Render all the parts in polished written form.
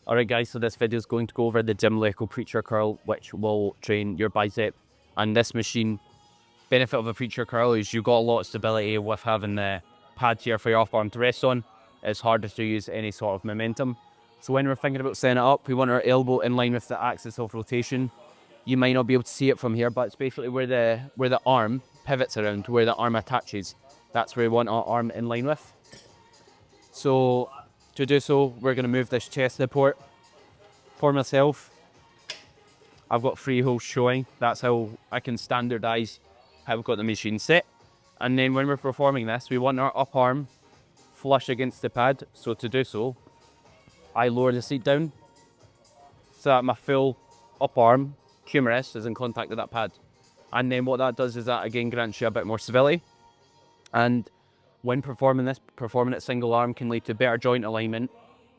Alright guys, so this video is going to go over the gym Leco preacher curl, which will train your bicep. And this machine, benefit of a preacher curl is you've got a lot of stability with having the pad here for your upper arm to rest on. It's harder to use any sort of momentum. So when we're thinking about setting it up, we want our elbow in line with the axis of rotation. You might not be able to see it from here, but it's basically where the arm pivots around, where the arm attaches. That's where we want our arm in line with. So to do so, we're going to move this chest support. For myself, I've got 3 holes showing. That's how I can standardise how I've got the machine set. And then when we're performing this, we want our up arm flush against the pad. So to do so, I lower the seat down so that my full up arm humerus is in contact with that pad. And then what that does is that again grants you a bit more stability. And when performing this, performing it single arm can lead to better joint alignment,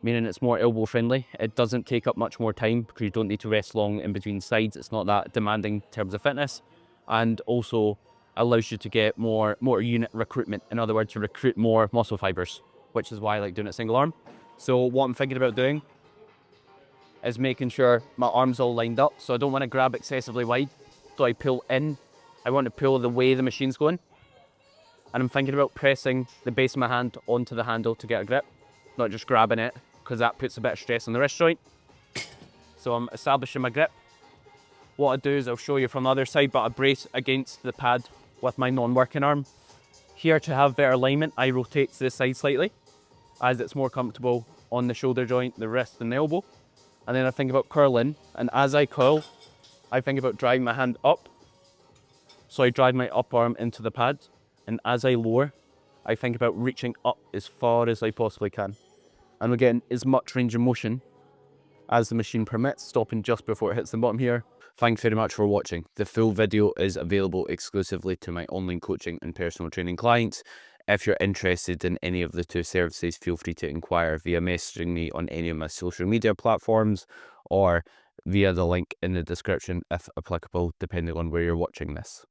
meaning it's more elbow friendly. It doesn't take up much more time because you don't need to rest long in between sides. It's not that demanding in terms of fitness, and also allows you to get more unit recruitment. In other words, to recruit more muscle fibers, which is why I like doing it single arm. So what I'm thinking about doing is making sure my arms all lined up. So I don't want to grab excessively wide. So I pull in. I want to pull the way the machine's going. And I'm thinking about pressing the base of my hand onto the handle to get a grip, not just grabbing it, because that puts a bit of stress on the wrist joint. So I'm establishing my grip. What I do is I'll show you from the other side, but I brace against the pad with my non-working arm. Here, to have better alignment, I rotate to the side slightly, as it's more comfortable on the shoulder joint, the wrist and the elbow. And then I think about curling, and as I curl, I think about driving my hand up. So I drive my up arm into the pad, and as I lower, I think about reaching up as far as I possibly can. And we're getting as much range of motion as the machine permits, stopping just before it hits the bottom here. Thanks very much for watching. The full video is available exclusively to my online coaching and personal training clients. If you're interested in any of the 2 services, feel free to inquire via messaging me on any of my social media platforms or via the link in the description if applicable, depending on where you're watching this.